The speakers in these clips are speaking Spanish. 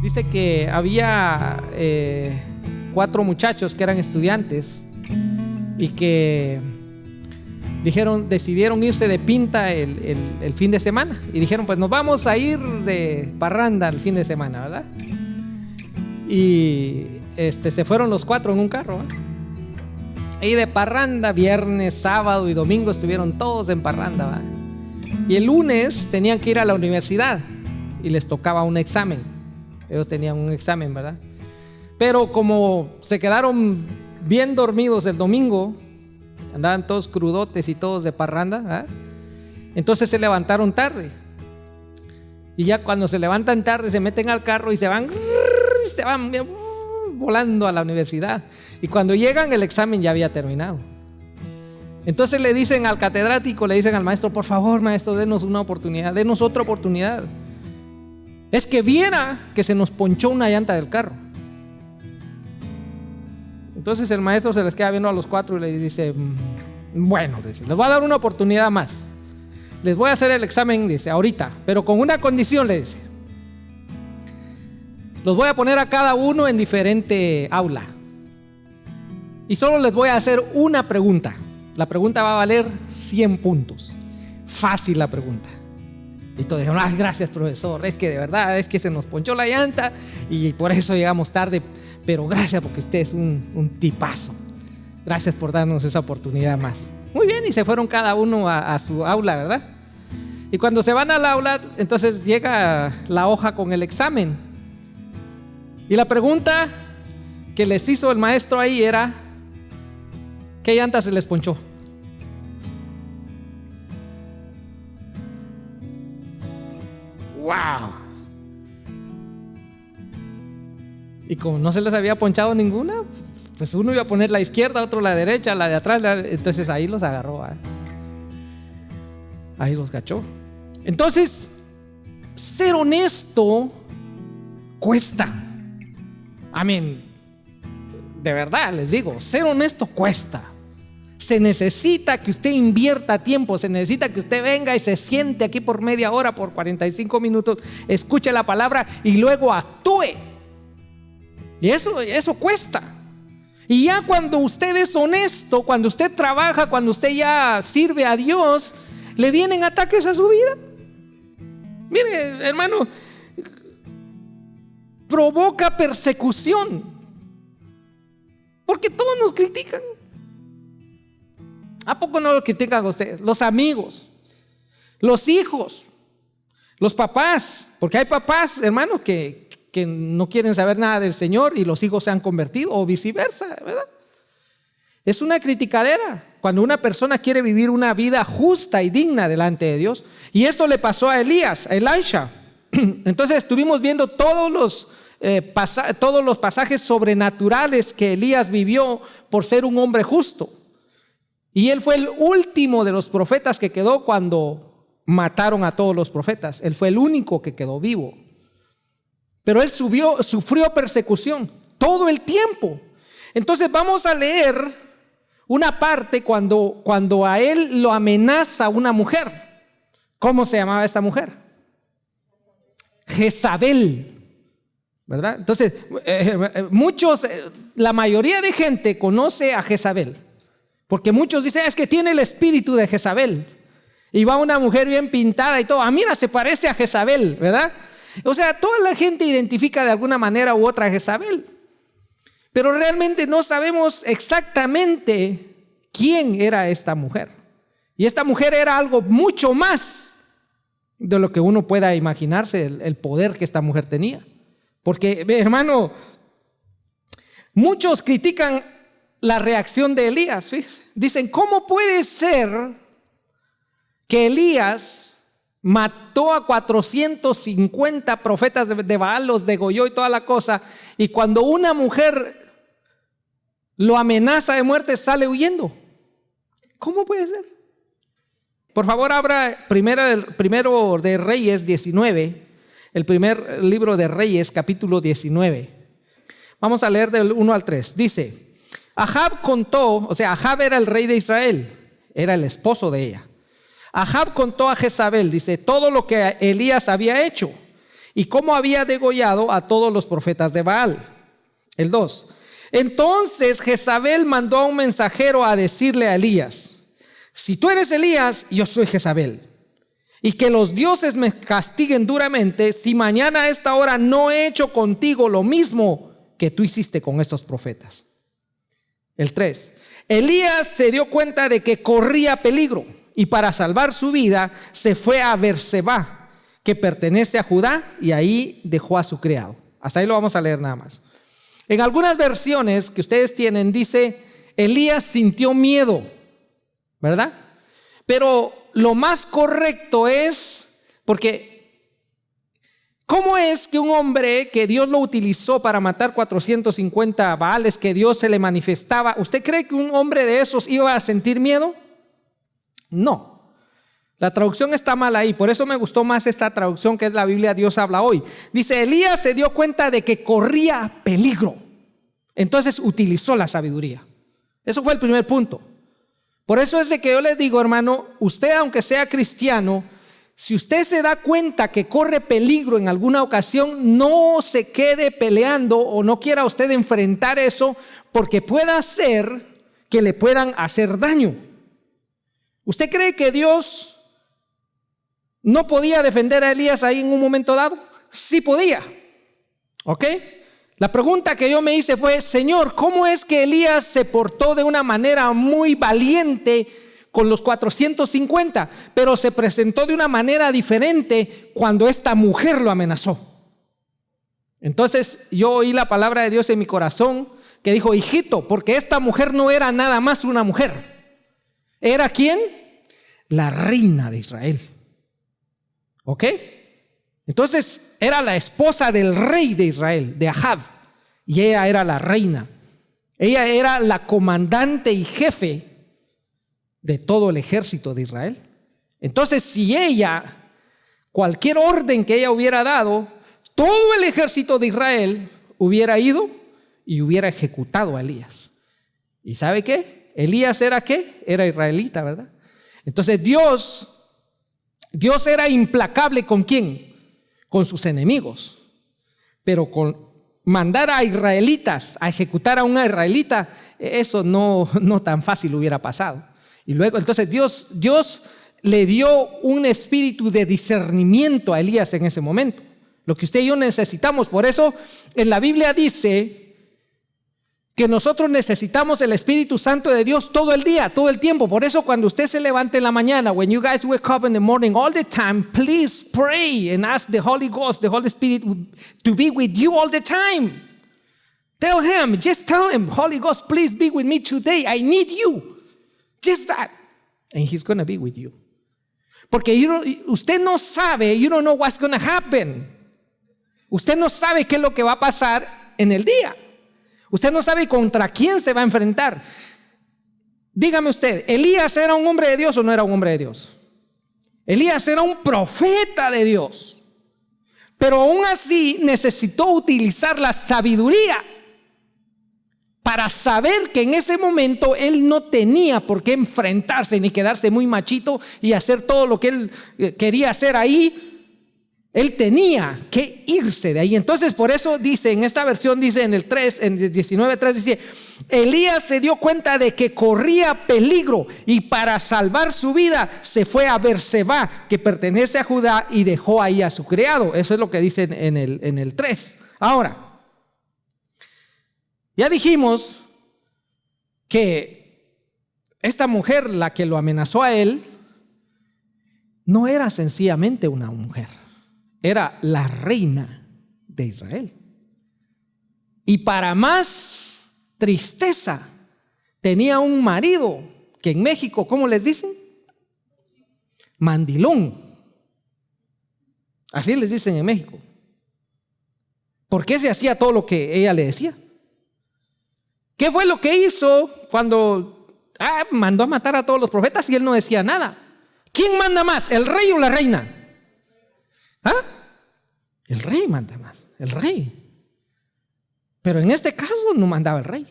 Dice que había 4 muchachos que eran estudiantes y que decidieron irse de pinta el fin de semana. Y dijeron, pues nos vamos a ir de parranda el fin de semana, ¿verdad? Y se fueron los 4 en un carro, ¿eh? Y de parranda, viernes, sábado y domingo estuvieron todos en parranda, ¿verdad? Y el lunes tenían que ir a la universidad y les tocaba un examen. Ellos tenían un examen, ¿verdad? Pero como se quedaron bien dormidos el domingo, andaban todos crudotes y todos de parranda, ¿verdad? Entonces se levantaron tarde. Y ya cuando se levantan tarde se meten al carro y se van volando a la universidad. Y cuando llegan el examen ya había terminado. Entonces le dicen al catedrático, le dicen al maestro, por favor maestro, denos una oportunidad, denos otra oportunidad. Es que viera que se nos ponchó una llanta del carro. Entonces el maestro se les queda viendo a los 4 y les dice, bueno, les voy a dar una oportunidad más. Les voy a hacer el examen, dice, ahorita, pero con una condición, le dice. Los voy a poner a cada uno en diferente aula. Y solo les voy a hacer una pregunta. La pregunta va a valer 100 puntos. Fácil la pregunta. Y todos dijeron, ay, gracias profesor, es que de verdad, es que se nos ponchó la llanta y por eso llegamos tarde, pero gracias porque usted es un tipazo. Gracias por darnos esa oportunidad más. Muy bien, y se fueron cada uno a su aula, ¿verdad? Y cuando se van al aula, entonces llega la hoja con el examen. Y la pregunta que les hizo el maestro ahí era, ¿qué llanta se les ponchó? ¡Wow! Y como no se les había ponchado ninguna, pues uno iba a poner la izquierda, otro la derecha, la de atrás, entonces ahí los agarró, ahí los cachó. Entonces, ser honesto cuesta. Amén. De verdad les digo, ser honesto cuesta. Se necesita que usted invierta tiempo, se necesita que usted venga y se siente aquí por media hora, por 45 minutos, escuche la palabra y luego actúe. Y eso cuesta. Y ya cuando usted es honesto, cuando usted trabaja, cuando usted ya sirve a Dios, le vienen ataques a su vida. Mire, hermano, provoca persecución, porque todos nos critican. ¿A poco no lo critican a ustedes? Los amigos, los hijos, los papás, porque hay papás, hermanos, que no quieren saber nada del Señor y los hijos se han convertido, o viceversa, ¿verdad? Es una criticadera cuando una persona quiere vivir una vida justa y digna delante de Dios. Y esto le pasó a Elías, a Elisha. Entonces estuvimos viendo todos los pasajes sobrenaturales que Elías vivió por ser un hombre justo. Y él fue el último de los profetas que quedó cuando mataron a todos los profetas. Él fue el único que quedó vivo. Pero él sufrió persecución todo el tiempo. Entonces vamos a leer una parte cuando a él lo amenaza una mujer. ¿Cómo se llamaba esta mujer? Jezabel, ¿verdad? Entonces la mayoría de gente conoce a Jezabel, porque muchos dicen, es que tiene el espíritu de Jezabel. Y va una mujer bien pintada y todo, mira, se parece a Jezabel, ¿verdad? O sea, toda la gente identifica de alguna manera u otra a Jezabel, pero realmente no sabemos exactamente quién era esta mujer. Y esta mujer era algo mucho más de lo que uno pueda imaginarse, el poder que esta mujer tenía. Porque, hermano, muchos critican la reacción de Elías. Fíjense. Dicen, ¿cómo puede ser que Elías mató a 450 profetas de Baal, los degolló y toda la cosa, y cuando una mujer lo amenaza de muerte sale huyendo? ¿Cómo puede ser? Por favor, abra primero de Reyes 19, el primer libro de Reyes, capítulo 19. Vamos a leer del 1 al 3. Dice, Ahab contó, o sea, Ahab era el rey de Israel, era el esposo de ella. Ahab contó a Jezabel, dice, todo lo que Elías había hecho y cómo había degollado a todos los profetas de Baal. El 2. Entonces Jezabel mandó a un mensajero a decirle a Elías: si tú eres Elías, yo soy Jezabel, y que los dioses me castiguen duramente si mañana a esta hora no he hecho contigo lo mismo que tú hiciste con estos profetas. El 3. Elías se dio cuenta de que corría peligro, y para salvar su vida se fue a Beerseba, que pertenece a Judá, y ahí dejó a su criado. Hasta ahí lo vamos a leer nada más. En algunas versiones que ustedes tienen dice: Elías sintió miedo, ¿verdad? Pero lo más correcto es, porque ¿cómo es que un hombre que Dios lo utilizó para matar 450 Baales, que Dios se le manifestaba, usted cree que un hombre de esos iba a sentir miedo? No. La traducción está mal ahí, por eso me gustó más esta traducción, que es la Biblia Dios habla hoy. Dice: Elías se dio cuenta de que corría peligro, entonces utilizó la sabiduría. Eso fue el primer punto. Por eso es de que yo les digo, hermano, usted aunque sea cristiano, si usted se da cuenta que corre peligro en alguna ocasión, no se quede peleando o no quiera usted enfrentar eso, porque pueda ser que le puedan hacer daño. ¿Usted cree que Dios no podía defender a Elías ahí en un momento dado? Sí podía. ¿Ok? La pregunta que yo me hice fue: Señor, ¿cómo es que Elías se portó de una manera muy valiente con los 450, pero se presentó de una manera diferente cuando esta mujer lo amenazó? Entonces yo oí la palabra de Dios en mi corazón que dijo: hijito, porque esta mujer no era nada más una mujer. ¿Era quién? La reina de Israel. ¿Ok? Entonces era la esposa del rey de Israel, de Ahab, y ella era la reina. Ella era la comandante y jefe de todo el ejército de Israel. Entonces, si ella, cualquier orden que ella hubiera dado, todo el ejército de Israel hubiera ido y hubiera ejecutado a Elías. ¿Y sabe qué? Elías era ¿qué? Era israelita, ¿verdad? Entonces Dios era implacable ¿con quién? Con sus enemigos. Pero con mandar a israelitas a ejecutar a una israelita, eso no tan fácil hubiera pasado. Y luego entonces Dios le dio un espíritu de discernimiento a Elías en ese momento, lo que usted y yo necesitamos. Por eso en la Biblia dice que nosotros necesitamos el Espíritu Santo de Dios todo el día, todo el tiempo. Por eso cuando usted se levante en la mañana, when you guys wake up in the morning, all the time, please pray and ask the Holy Ghost, the Holy Spirit, to be with you all the time. Just tell him, Holy Ghost, please be with me today. I need you. Just that. And he's going to be with you. Porque usted no sabe, you don't know what's going to happen. Usted no sabe qué es lo que va a pasar en el día. Usted no sabe contra quién se va a enfrentar. Dígame usted, ¿Elías era un hombre de Dios o no era un hombre de Dios? Elías era un profeta de Dios, pero aún así necesitó utilizar la sabiduría para saber que en ese momento él no tenía por qué enfrentarse ni quedarse muy machito y hacer todo lo que él quería hacer ahí. Él tenía que irse de ahí. Entonces por eso dice, en esta versión dice en el 3, en el 19:3 dice: Elías se dio cuenta de que corría peligro y para salvar su vida se fue a Beerseba, que pertenece a Judá, y dejó ahí a su criado. Eso es lo que dice en el 3. Ahora, ya dijimos que esta mujer, la que lo amenazó a él, no era sencillamente una mujer. Era la reina de Israel. Y para más tristeza, tenía un marido que en México, ¿cómo les dicen? Mandilón. Así les dicen en México. ¿Por qué se hacía todo lo que ella le decía? ¿Qué fue lo que hizo cuando mandó a matar a todos los profetas y él no decía nada? ¿Quién manda más, el rey o la reina? El rey manda más, el rey. Pero en este caso no mandaba el rey.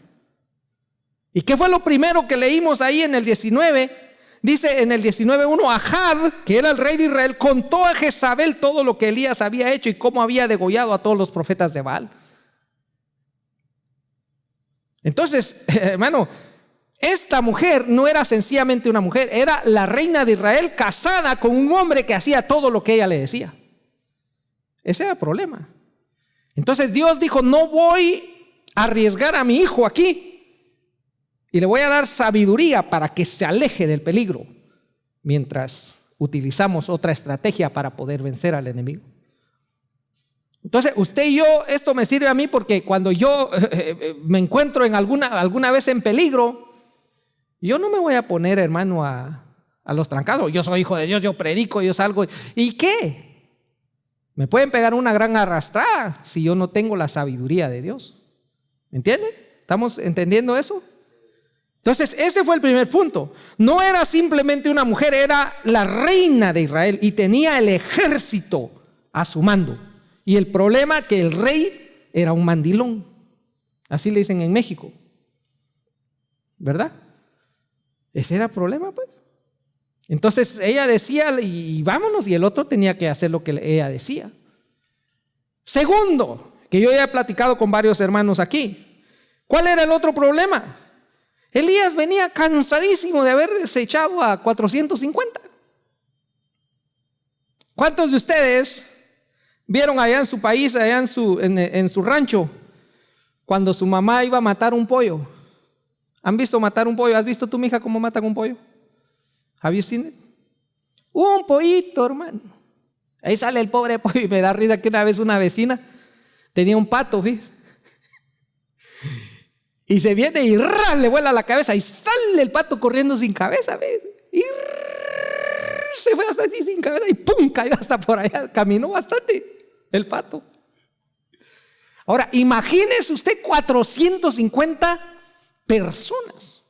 ¿Y qué fue lo primero que leímos ahí en el 19? Dice en el 19:1, Ahab, que era el rey de Israel, contó a Jezabel todo lo que Elías había hecho y cómo había degollado a todos los profetas de Baal. Entonces, hermano, esta mujer no era sencillamente una mujer, era la reina de Israel casada con un hombre que hacía todo lo que ella le decía. Ese era el problema. Entonces Dios dijo: no voy a arriesgar a mi hijo aquí, y le voy a dar sabiduría para que se aleje del peligro, mientras utilizamos otra estrategia para poder vencer al enemigo. Entonces usted y yo, esto me sirve a mí porque cuando yo me encuentro en alguna vez en peligro, yo no me voy a poner, hermano, a los trancados. Yo soy hijo de Dios, yo predico, yo salgo. ¿Y qué? Me pueden pegar una gran arrastrada si yo no tengo la sabiduría de Dios. ¿Me entiende? ¿Estamos entendiendo eso? Entonces ese fue el primer punto. No era simplemente una mujer, era la reina de Israel y tenía el ejército a su mando. Y el problema que el rey era un mandilón. Así le dicen en México, ¿verdad? Ese era el problema, pues. Entonces ella decía y vámonos, y el otro tenía que hacer lo que ella decía. Segundo, que yo ya he platicado con varios hermanos aquí, ¿cuál era el otro problema? Elías venía cansadísimo de haber desechado a 450. ¿Cuántos de ustedes vieron allá en su país, allá en su rancho, cuando su mamá iba a matar un pollo? ¿Han visto matar un pollo? ¿Has visto tu hija cómo matan un pollo? ¿Have you seen it? Un pollito, hermano. Ahí sale el pobre pollo, y me da risa que una vez una vecina tenía un pato, fíjate, y se viene y le vuela la cabeza y sale el pato corriendo sin cabeza, ¿ves? Y se fue hasta allí sin cabeza y ¡pum! Cayó hasta por allá. Caminó bastante el pato. Ahora, imagínese usted 450 personas,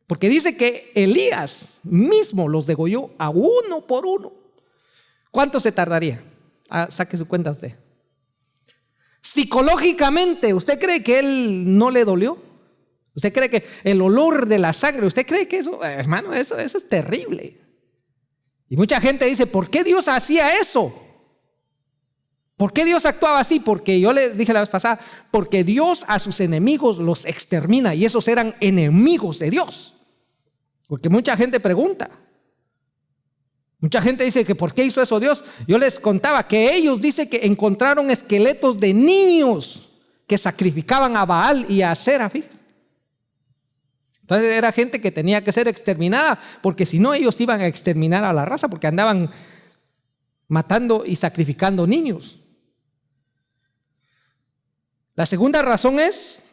porque dice que Elías mismo los degolló a uno por uno. ¿Cuánto se tardaría? Saque su cuenta usted. Psicológicamente, ¿usted cree que él no le dolió? ¿Usted cree que el olor de la sangre, usted cree que eso, hermano, eso es terrible? Y mucha gente dice: ¿por qué Dios hacía eso? ¿Por qué Dios actuaba así? Porque yo les dije la vez pasada, porque Dios a sus enemigos los extermina, y esos eran enemigos de Dios. Porque mucha gente pregunta, mucha gente dice que ¿por qué hizo eso Dios? Yo les contaba que ellos dicen que encontraron esqueletos de niños que sacrificaban a Baal y a Acera. Entonces era gente que tenía que ser exterminada, porque si no ellos iban a exterminar a la raza, porque andaban matando y sacrificando niños. La segunda razón es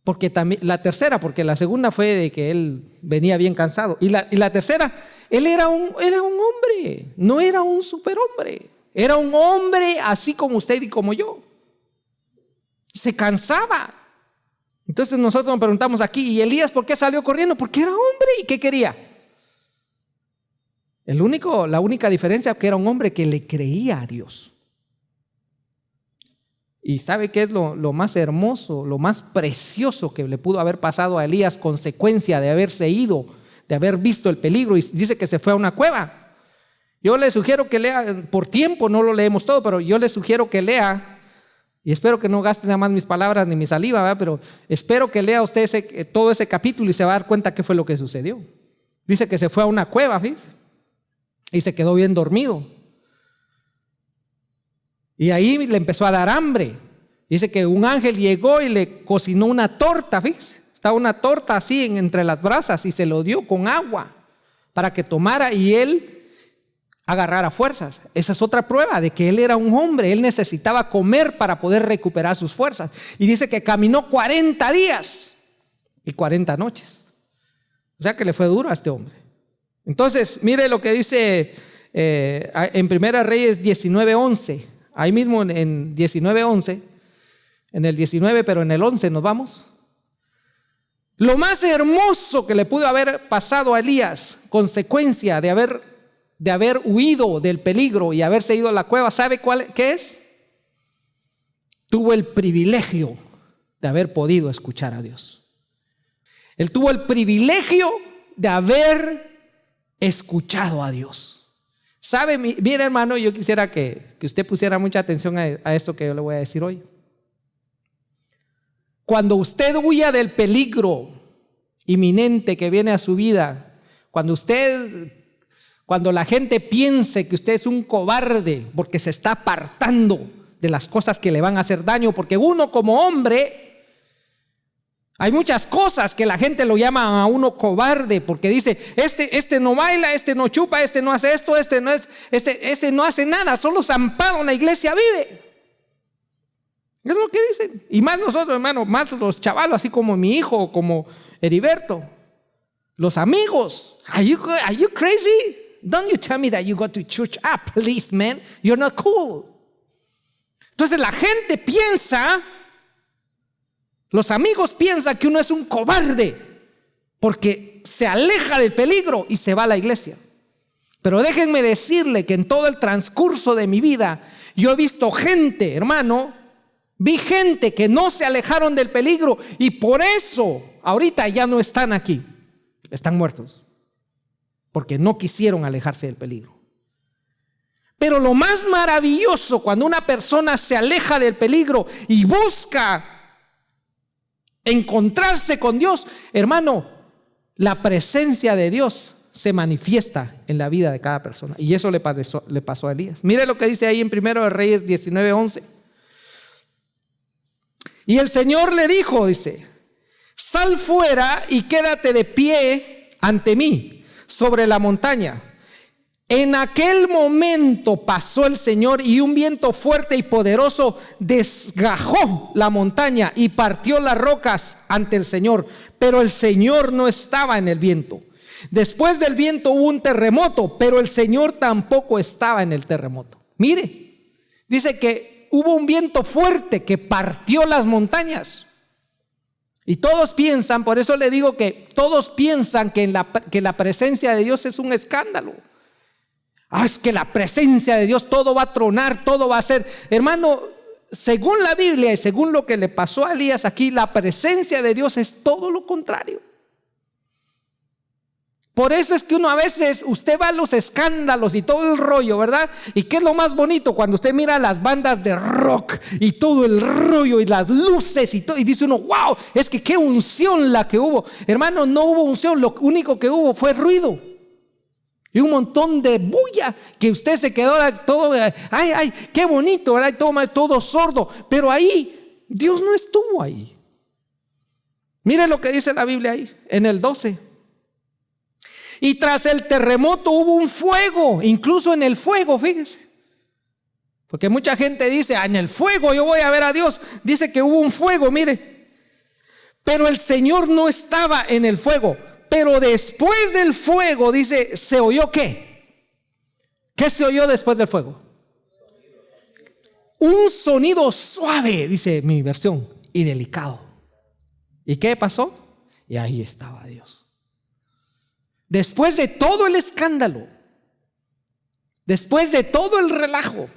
porque también, la tercera, porque la segunda fue de que él venía bien cansado, y la tercera, él era un hombre, no era un superhombre, era un hombre así como usted y como yo. Se cansaba. Entonces nosotros nos preguntamos aquí: ¿y Elías por qué salió corriendo? Porque era hombre. ¿Y qué quería? La única diferencia es que era un hombre que le creía a Dios. Y ¿sabe qué es lo más hermoso, lo más precioso que le pudo haber pasado a Elías, consecuencia de haberse ido, de haber visto el peligro? Y dice que se fue a una cueva. Yo le sugiero que lea, por tiempo no lo leemos todo, pero yo le sugiero que lea, y espero que no gaste nada más mis palabras ni mi saliva, ¿verdad? Pero espero que lea usted todo ese capítulo y se va a dar cuenta qué fue lo que sucedió. Dice que se fue a una cueva, fíjese, y se quedó bien dormido. Y ahí le empezó a dar hambre. Dice que un ángel llegó y le cocinó una torta, fíjese. Estaba una torta así entre las brasas, y se lo dio con agua para que tomara y él agarrara fuerzas. Esa es otra prueba de que él era un hombre. Él necesitaba comer para poder recuperar sus fuerzas. Y dice que caminó 40 días y 40 noches. O sea que le fue duro a este hombre. Entonces, mire lo que dice en Primera Reyes 19:11. Ahí mismo en 19:11, en el 19, pero en el 11 nos vamos. Lo más hermoso que le pudo haber pasado a Elías, consecuencia de haber huido del peligro y haberse ido a la cueva, ¿sabe qué es? Tuvo el privilegio de haber podido escuchar a Dios. Él tuvo el privilegio de haber escuchado a Dios. ¿Sabe? Mire, hermano, yo quisiera que usted pusiera mucha atención a esto que yo le voy a decir hoy. Cuando usted huya del peligro inminente que viene a su vida, cuando la gente piense que usted es un cobarde porque se está apartando de las cosas que le van a hacer daño, porque uno como hombre, hay muchas cosas que la gente lo llama a uno cobarde, porque dice, este no baila, este no chupa, este no hace esto, este no hace nada, solo zampado en la iglesia vive. Es lo que dicen. Y más nosotros, hermano, más los chavalos, así como mi hijo, como Heriberto, los amigos. Are you crazy? Don't you tell me that you go to church. Please, man, you're not cool. Entonces la gente piensa, los amigos piensan que uno es un cobarde porque se aleja del peligro y se va a la iglesia. Pero déjenme decirle que en todo el transcurso de mi vida yo he visto gente, hermano, vi gente que no se alejaron del peligro y por eso ahorita ya no están aquí, están muertos, porque no quisieron alejarse del peligro. Pero lo más maravilloso cuando una persona se aleja del peligro y busca encontrarse con Dios, hermano, la presencia de Dios se manifiesta en la vida de cada persona. Y eso le pasó a Elías. Mire lo que dice ahí en 1 Reyes 19:11. Y el Señor le dijo, dice, sal fuera y quédate de pie ante mí sobre la montaña. En aquel momento pasó el Señor y un viento fuerte y poderoso desgajó la montaña y partió las rocas ante el Señor, pero el Señor no estaba en el viento. Después del viento hubo un terremoto, pero el Señor tampoco estaba en el terremoto. Mire, dice que hubo un viento fuerte que partió las montañas. Y todos piensan, por eso le digo que todos piensan que la presencia de Dios es un escándalo. Es que la presencia de Dios todo va a tronar, todo va a ser. Hermano, según la Biblia y según lo que le pasó a Elías aquí, la presencia de Dios es todo lo contrario. Por eso es que uno a veces, usted va a los escándalos y todo el rollo, ¿verdad? ¿Y qué es lo más bonito? Cuando usted mira las bandas de rock y todo el rollo y las luces y todo, y dice uno, wow, es que qué unción la que hubo. Hermano, no hubo unción, lo único que hubo fue ruido. Y un montón de bulla que usted se quedó todo, ay, qué bonito, ¿verdad? Todo sordo. Pero ahí, Dios no estuvo ahí. Mire lo que dice la Biblia ahí, en el 12. Y tras el terremoto hubo un fuego, incluso en el fuego, fíjese. Porque mucha gente dice, en el fuego yo voy a ver a Dios. Dice que hubo un fuego, mire. Pero el Señor no estaba en el fuego. Pero después del fuego, dice, ¿se oyó qué? ¿Qué se oyó después del fuego? Un sonido suave, dice mi versión, y delicado. ¿Y qué pasó? Y ahí estaba Dios. Después de todo el escándalo, después de todo el relajo,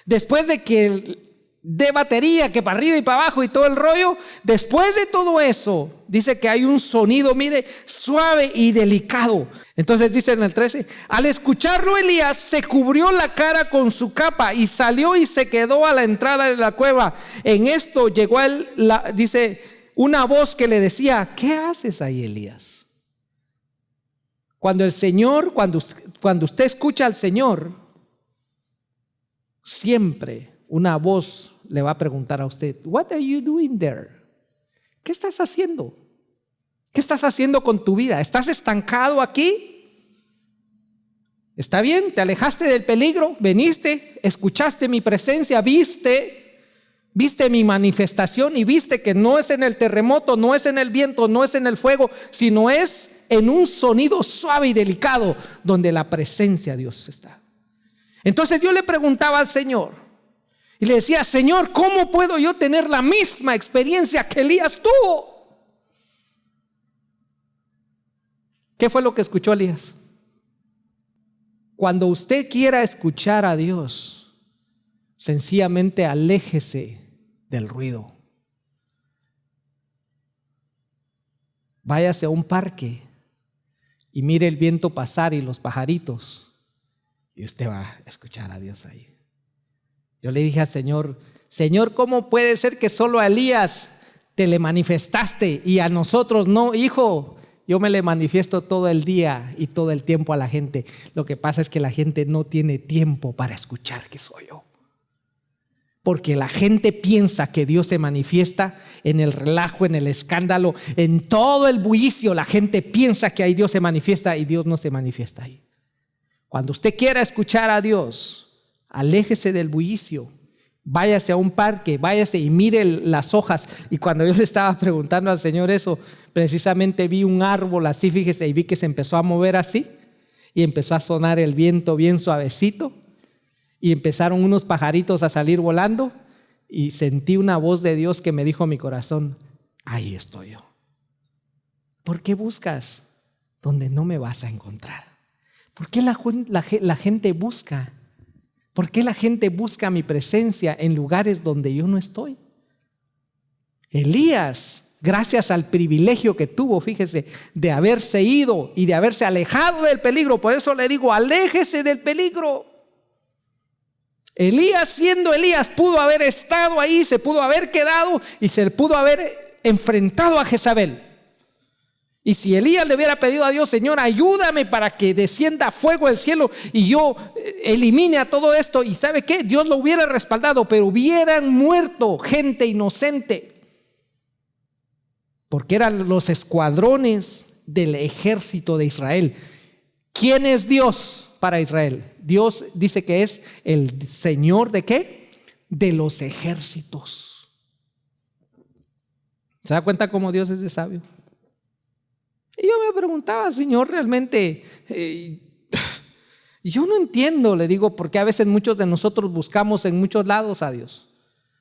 después de que de batería, que para arriba y para abajo y todo el rollo, después de todo eso, dice que hay un sonido, mire, suave y delicado. Entonces dice en el 13, al escucharlo Elías se cubrió la cara con su capa y salió y se quedó a la entrada de la cueva. En esto llegó dice, una voz que le decía, ¿qué haces ahí, Elías? Cuando el Señor, cuando usted escucha al Señor, siempre una voz le va a preguntar a usted, what are you doing there? ¿Qué estás haciendo? ¿Qué estás haciendo con tu vida? ¿Estás estancado aquí? ¿Está bien? ¿Te alejaste del peligro? ¿Veniste? ¿Escuchaste mi presencia? ¿Viste mi manifestación? Y viste que no es en el terremoto, no es en el viento, no es en el fuego, sino es en un sonido suave y delicado donde la presencia de Dios está. Entonces yo le preguntaba al Señor y le decía, Señor, ¿cómo puedo yo tener la misma experiencia que Elías tuvo? ¿Qué fue lo que escuchó Elías? Cuando usted quiera escuchar a Dios, sencillamente aléjese del ruido. Váyase a un parque y mire el viento pasar y los pajaritos, y usted va a escuchar a Dios ahí. Yo le dije al Señor: Señor, ¿cómo puede ser que solo a Elías te le manifestaste y a nosotros no? Hijo, yo me le manifiesto todo el día y todo el tiempo a la gente. Lo que pasa es que la gente no tiene tiempo para escuchar que soy yo. Porque la gente piensa que Dios se manifiesta en el relajo, en el escándalo, en todo el bullicio. La gente piensa que ahí Dios se manifiesta y Dios no se manifiesta ahí. Cuando usted quiera escuchar a Dios, aléjese del bullicio. Váyase a un parque, váyase y mire las hojas. Y cuando yo le estaba preguntando al Señor eso, precisamente vi un árbol así, fíjese, y vi que se empezó a mover así, y empezó a sonar el viento bien suavecito, y empezaron unos pajaritos a salir volando, y sentí una voz de Dios que me dijo a mi corazón: ahí estoy yo. ¿Por qué buscas donde no me vas a encontrar? ¿Por qué la gente busca? ¿Por qué la gente busca mi presencia en lugares donde yo no estoy? Elías, gracias al privilegio que tuvo, fíjese, de haberse ido y de haberse alejado del peligro. Por eso le digo: aléjese del peligro. Elías, siendo Elías, pudo haber estado ahí, se pudo haber quedado y se pudo haber enfrentado a Jezabel. Y si Elías le hubiera pedido a Dios: Señor, ayúdame para que descienda fuego del cielo y yo elimine a todo esto, y ¿sabe qué? Dios lo hubiera respaldado, pero hubieran muerto gente inocente, porque eran los escuadrones del ejército de Israel. ¿Quién es Dios para Israel? Dios dice que es el Señor ¿de qué? De los ejércitos. ¿Se da cuenta cómo Dios es de sabio? Y yo me preguntaba: Señor, realmente yo no entiendo, le digo, porque a veces muchos de nosotros buscamos en muchos lados a Dios.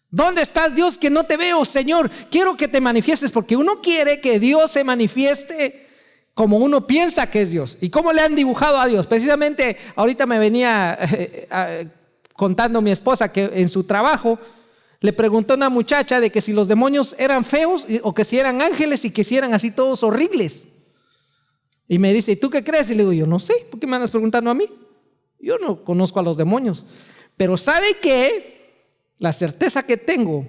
¿Dónde estás, Dios, que no te veo? Señor, quiero que te manifiestes, porque uno quiere que Dios se manifieste como uno piensa que es Dios. ¿Y cómo le han dibujado a Dios? Precisamente ahorita me venía contando mi esposa que en su trabajo le preguntó a una muchacha de que si los demonios eran feos o que si eran ángeles y que si eran así todos horribles. Y me dice: ¿y tú qué crees? Y le digo: yo no sé, ¿por qué me andas preguntando a mí? Yo no conozco a los demonios. Pero ¿sabe qué? La certeza que tengo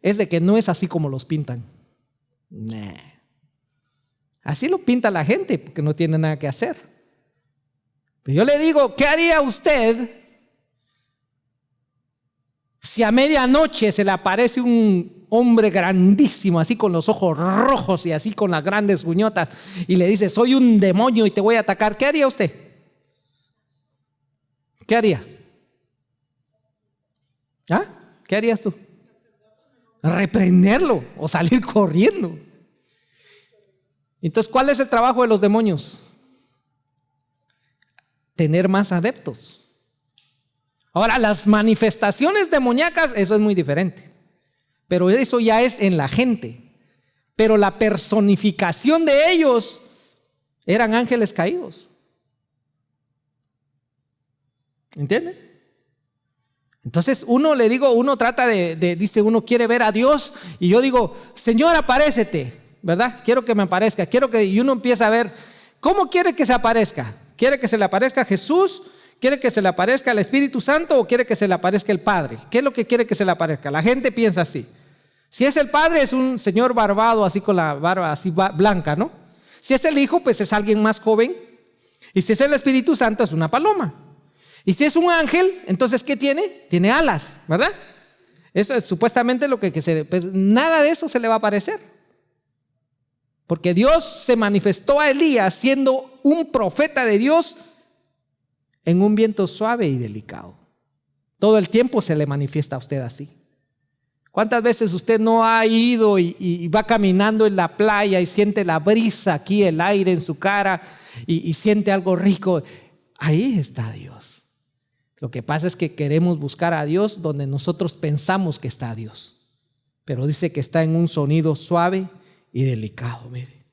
es de que no es así como los pintan. Así lo pinta la gente porque no tiene nada que hacer. Pero yo le digo: ¿qué haría usted si a medianoche se le aparece un hombre grandísimo, así con los ojos rojos y así con las grandes uñotas, y le dice: soy un demonio y te voy a atacar? ¿Qué haría usted? ¿Qué haría? ¿Ah? ¿Qué harías tú? Reprenderlo o salir corriendo. Entonces, ¿cuál es el trabajo de los demonios? Tener más adeptos. Ahora, las manifestaciones demoníacas, eso es muy diferente, pero eso ya es en la gente. Pero la personificación de ellos eran ángeles caídos. ¿Entiende? Entonces uno trata dice, uno quiere ver a Dios, y yo digo: Señor, aparécete, ¿verdad? Quiero que me aparezca, y uno empieza a ver, ¿cómo quiere que se aparezca? ¿Quiere que se le aparezca Jesús? ¿Quiere que se le aparezca el Espíritu Santo o quiere que se le aparezca el Padre? ¿Qué es lo que quiere que se le aparezca? La gente piensa así. Si es el Padre, es un señor barbado, así con la barba así blanca, ¿no? Si es el Hijo, pues es alguien más joven. Y si es el Espíritu Santo, es una paloma. Y si es un ángel, entonces ¿qué tiene? Tiene alas, ¿verdad? Eso es supuestamente lo que pues nada de eso se le va a aparecer. Porque Dios se manifestó a Elías siendo un profeta de Dios en un viento suave y delicado. Todo el tiempo se le manifiesta a usted así. ¿Cuántas veces usted no ha ido y va caminando en la playa y siente la brisa aquí, el aire en su cara y siente algo rico? Ahí está Dios. Lo que pasa es que queremos buscar a Dios donde nosotros pensamos que está Dios, pero dice que está en un sonido suave y delicado. Mire,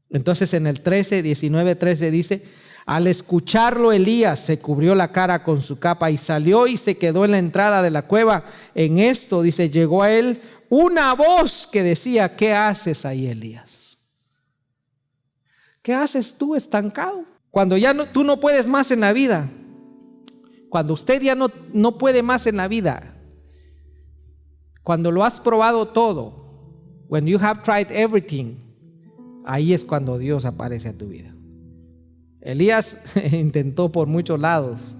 entonces en el 19:13 dice: al escucharlo, Elías se cubrió la cara con su capa y salió y se quedó en la entrada de la cueva. En esto, dice, llegó a él una voz que decía: ¿qué haces ahí, Elías? ¿Qué haces tú estancado? Cuando ya tú no puedes más en la vida. Cuando usted ya no puede más en la vida. Cuando lo has probado todo. When you have tried everything. Ahí es cuando Dios aparece a tu vida. Elías intentó por muchos lados,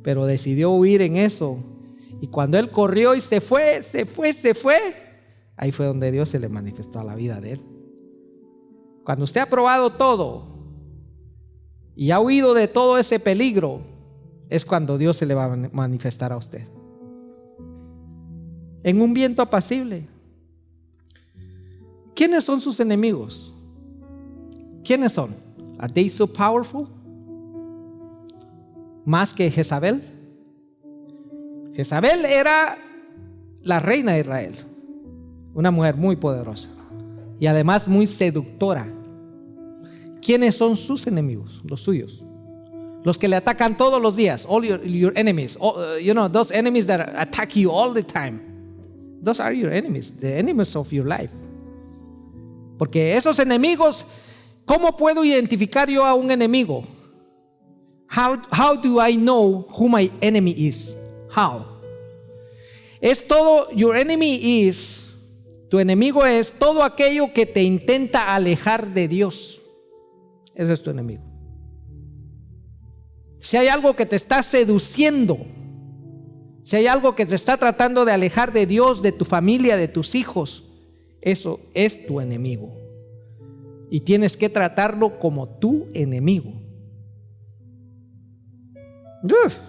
pero decidió huir en eso. Y cuando él corrió y se fue, ahí fue donde Dios se le manifestó a la vida de él. Cuando usted ha probado todo y ha huido de todo ese peligro, es cuando Dios se le va a manifestar a usted. En un viento apacible. ¿Quiénes son sus enemigos? ¿Quiénes son? Are they so powerful? Más que Jezabel. Jezabel era la reina de Israel, una mujer muy poderosa y además muy seductora. ¿Quiénes son sus enemigos? Los suyos, los que le atacan todos los días. All your enemies, those enemies that attack you all the time. Those are your enemies, the enemies of your life. Porque esos enemigos, ¿cómo puedo identificar yo a un enemigo? How do I know who my enemy is? How? Es todo, your enemy is, tu enemigo es todo aquello que te intenta alejar de Dios. Ese es tu enemigo. Si hay algo que te está seduciendo, si hay algo que te está tratando de alejar de Dios, de tu familia, de tus hijos, eso es tu enemigo. Y tienes que tratarlo como tu enemigo.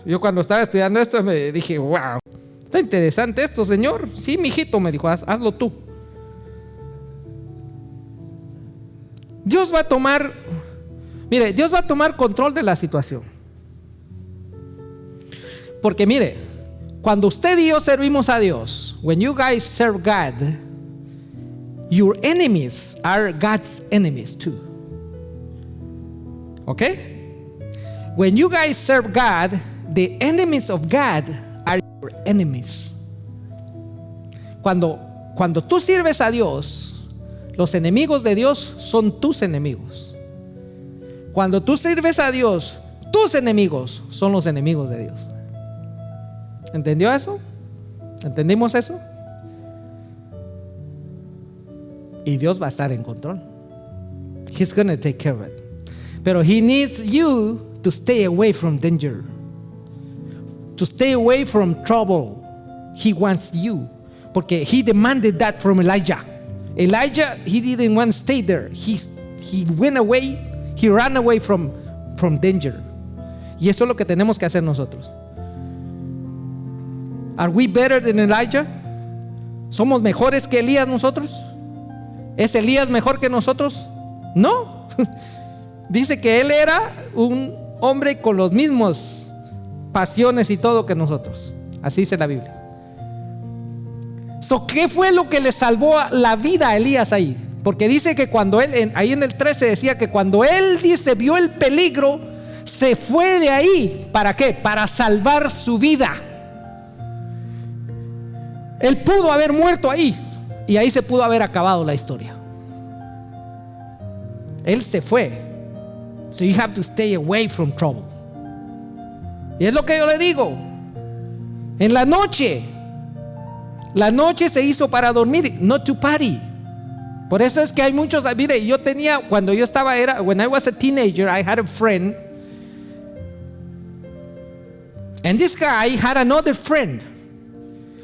Yo cuando estaba estudiando esto me dije, wow, está interesante esto, Señor. Sí, mijito, me dijo, hazlo tú. Dios va a tomar control de la situación. Porque mire, cuando usted y yo servimos a Dios, when you guys serve God, your enemies are God's enemies too. Okay? When you guys serve God, the enemies of God are your enemies. Cuando tú sirves a Dios, los enemigos de Dios son tus enemigos. Cuando tú sirves a Dios, tus enemigos son los enemigos de Dios. ¿Entendió eso? ¿Entendimos eso? Y Dios va a estar en control. He's going to take care of it. Pero He needs you to stay away from danger, to stay away from trouble. He wants you. Porque He demanded that from Elijah. Elijah, he didn't want to stay there. He went away. He ran away from danger. Y eso es lo que tenemos que hacer nosotros. Are we better than Elijah? ¿Somos mejores que Elías nosotros? ¿Es Elías mejor que nosotros? No. Dice que él era un hombre con los mismos pasiones y todo que nosotros. Así dice la Biblia. ¿Qué fue lo que le salvó la vida a Elías ahí? Porque dice que cuando él, ahí en el 13 decía que cuando él vio el peligro, se fue de ahí. ¿Para qué? Para salvar su vida. Él pudo haber muerto ahí y ahí se pudo haber acabado la historia. Él se fue. So you have to stay away from trouble. Y es lo que yo le digo. En la noche se hizo para dormir, not to party. Por eso es que hay muchos. Mire, yo tenía, cuando yo estaba, when I was a teenager, I had a friend. And this guy had another friend.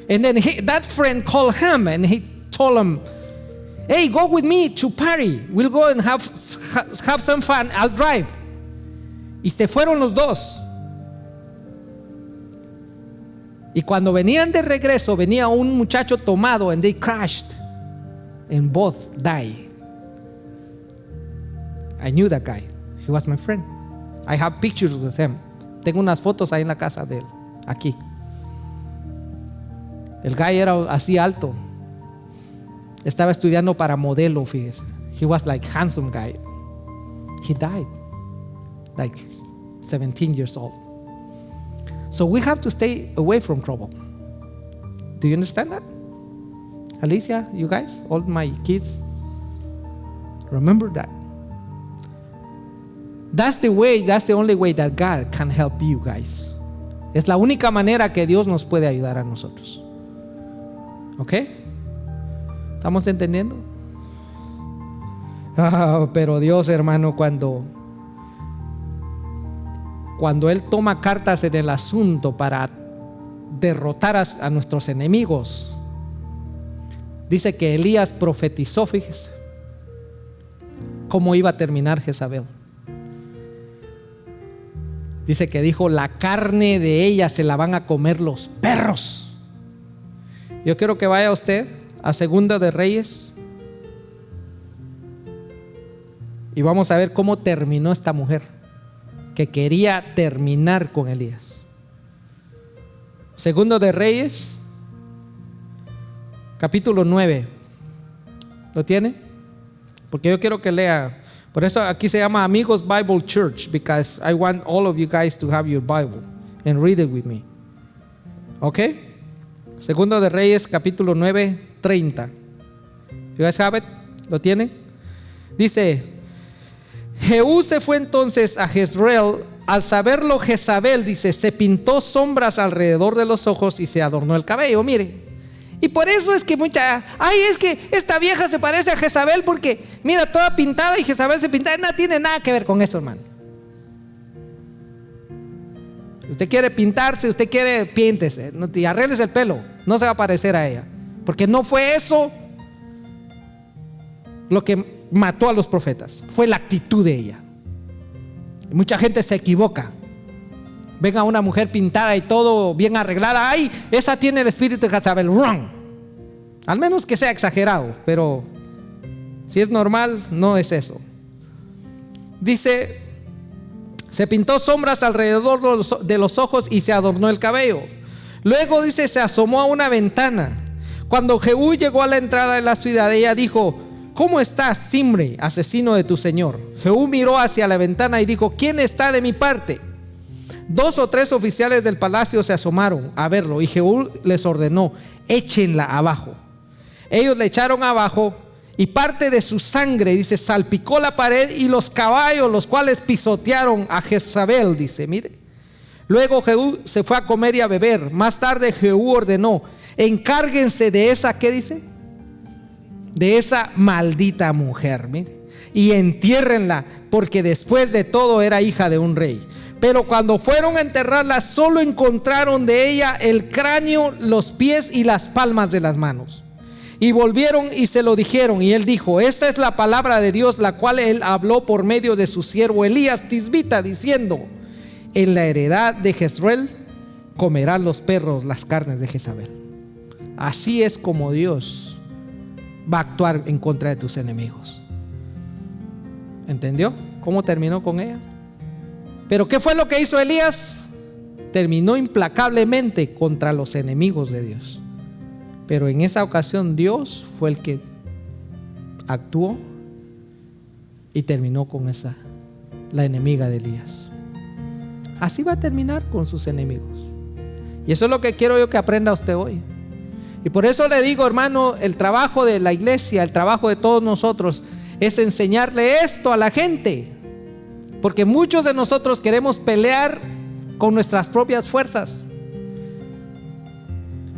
And then that friend called him and he told him, hey, go with me to party. We'll go and have some fun. I'll drive. Y se fueron los dos. Y cuando venían de regreso, venía un muchacho tomado and they crashed and both died. I knew that guy. He was my friend. I have pictures with him. Tengo unas fotos ahí en la casa de él, aquí. El guy era así alto. Estaba estudiando para modelo, fíjese. He was like handsome guy. He died like 17 years old. So we have to stay away from trouble. Do you understand that? Alicia, you guys, all my kids, remember that. That's the only way that God can help you guys. Es la única manera que Dios nos puede ayudar a nosotros. ¿Ok? ¿Estamos entendiendo? Pero Dios, hermano, cuando Él toma cartas en el asunto para derrotar a nuestros enemigos, dice que Elías profetizó, fíjese, cómo iba a terminar Jezabel. Dice que dijo: la carne de ella se la van a comer los perros. Yo quiero que vaya usted a Segunda de Reyes y vamos a ver cómo terminó esta mujer que quería terminar con Elías. Segundo de Reyes, capítulo 9. ¿Lo tiene? Porque yo quiero que lea. Por eso aquí se llama Amigos Bible Church, because I want all of you guys to have your Bible and read it with me. ¿Ok? Segundo de Reyes, capítulo 9, 30. You guys have it? ¿Lo tienen? Dice: Jehú se fue entonces a Jezreel. Al saberlo Jezabel, dice, se pintó sombras alrededor de los ojos y se adornó el cabello. Mire, y por eso es que es que esta vieja se parece a Jezabel porque mira, toda pintada, y Jezabel se pinta. No tiene nada que ver con eso, hermano. Usted quiere pintarse, usted quiere, píntese y arréglese el pelo. No se va a parecer a ella, porque no fue eso lo que mató a los profetas. Fue la actitud de ella. Y mucha gente se equivoca. Ven a una mujer pintada y todo bien arreglada. Ay, esa tiene el espíritu de Jezabel. Wrong. Al menos que sea exagerado, pero si es normal, no es eso. Dice: se pintó sombras alrededor de los ojos y se adornó el cabello. Luego dice: se asomó a una ventana. Cuando Jehú llegó a la entrada de la ciudad, ella dijo: ¿cómo estás, Zimri, asesino de tu señor? Jehú miró hacia la ventana y dijo: ¿quién está de mi parte? 2 o 3 oficiales del palacio se asomaron a verlo y Jehú les ordenó: échenla abajo. Ellos le echaron abajo y parte de su sangre, dice, salpicó la pared y los caballos, los cuales pisotearon a Jezabel, dice, mire. Luego Jehú se fue a comer y a beber. Más tarde Jehú ordenó: encárguense de esa, ¿qué dice? De esa maldita mujer, mire, y entiérrenla, porque después de todo era hija de un rey. Pero cuando fueron a enterrarla, solo encontraron de ella el cráneo, los pies y las palmas de las manos. Y volvieron y se lo dijeron, y él dijo: esta es la palabra de Dios, la cual él habló por medio de su siervo Elías Tisbita, diciendo: en la heredad de Jezreel comerán los perros las carnes de Jezabel. Así es como Dios va a actuar en contra de tus enemigos. ¿Entendió cómo terminó con ella? Pero ¿qué fue lo que hizo Elías? Terminó implacablemente contra los enemigos de Dios. Pero en esa ocasión Dios fue el que actuó y terminó con la enemiga de Elías. Así va a terminar con sus enemigos. Y eso es lo que quiero yo que aprenda usted hoy. Y por eso le digo, hermano, el trabajo de la iglesia, el trabajo de todos nosotros es enseñarle esto a la gente. Porque muchos de nosotros queremos pelear con nuestras propias fuerzas.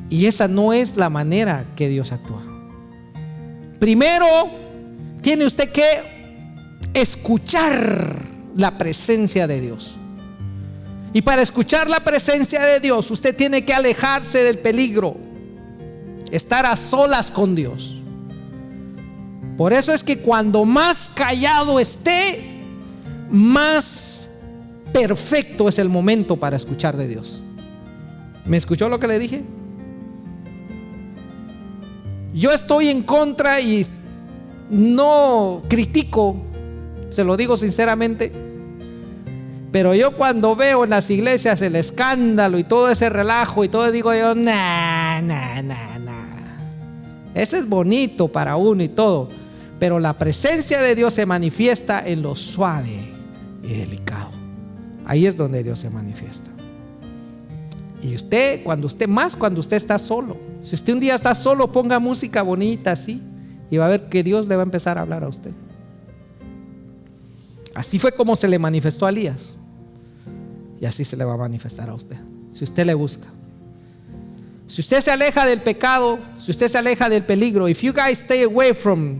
Y esa no es la manera que Dios actúa. Primero, tiene usted que escuchar la presencia de Dios. Y para escuchar la presencia de Dios, usted tiene que alejarse del peligro, estar a solas con Dios. Por eso es que cuando más callado esté, más perfecto es el momento para escuchar de Dios. ¿Me escuchó lo que le dije? Yo estoy en contra y no critico, se lo digo sinceramente, pero yo cuando veo en las iglesias el escándalo y todo ese relajo y todo, digo yo, nah. Ese es bonito para uno y todo, pero la presencia de Dios se manifiesta en lo suave y delicado. Ahí es donde Dios se manifiesta. Y usted, cuando usted está solo, si usted un día está solo, ponga música bonita así, y va a ver que Dios le va a empezar a hablar a usted. Así fue como se le manifestó a Elías. Y así se le va a manifestar a usted, si usted le busca. Si usted se aleja del pecado, si usted se aleja del peligro, if you guys stay away from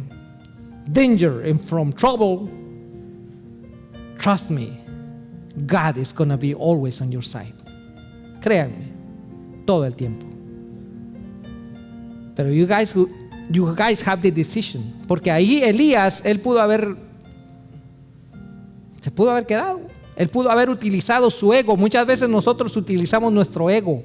danger and from trouble, trust me, God is gonna be always on your side. Créanme, todo el tiempo. Pero you guys have the decision. Porque ahí Elías, se pudo haber quedado. Él pudo haber utilizado su ego. Muchas veces nosotros utilizamos nuestro ego.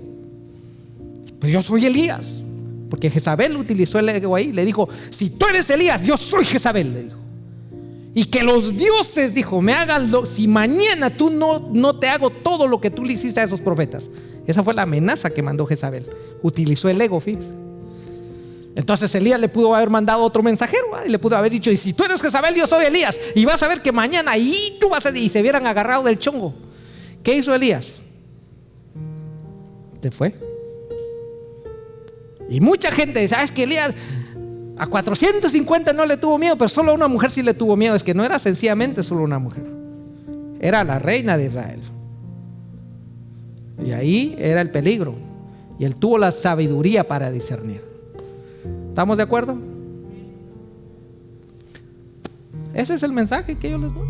Pues yo soy Elías. Porque Jezabel utilizó el ego ahí. Le dijo: si tú eres Elías, yo soy Jezabel, le dijo. Y que los dioses, dijo, me hagan si mañana tú no te hago todo lo que tú le hiciste a esos profetas. Esa fue la amenaza que mandó Jezabel. Utilizó el ego, fíjese. Entonces Elías le pudo haber mandado otro mensajero, y le pudo haber dicho: y si tú eres Jezabel, yo soy Elías, y vas a ver que mañana ahí tú vas a... Y se hubieran agarrado del chongo. ¿Qué hizo Elías? Se fue. Y mucha gente dice: es que Elías a 450 no le tuvo miedo, pero solo a una mujer sí le tuvo miedo. Es que no era sencillamente solo una mujer, era la reina de Israel. Y ahí era el peligro. Y él tuvo la sabiduría para discernir. ¿Estamos de acuerdo? Ese es el mensaje que yo les doy.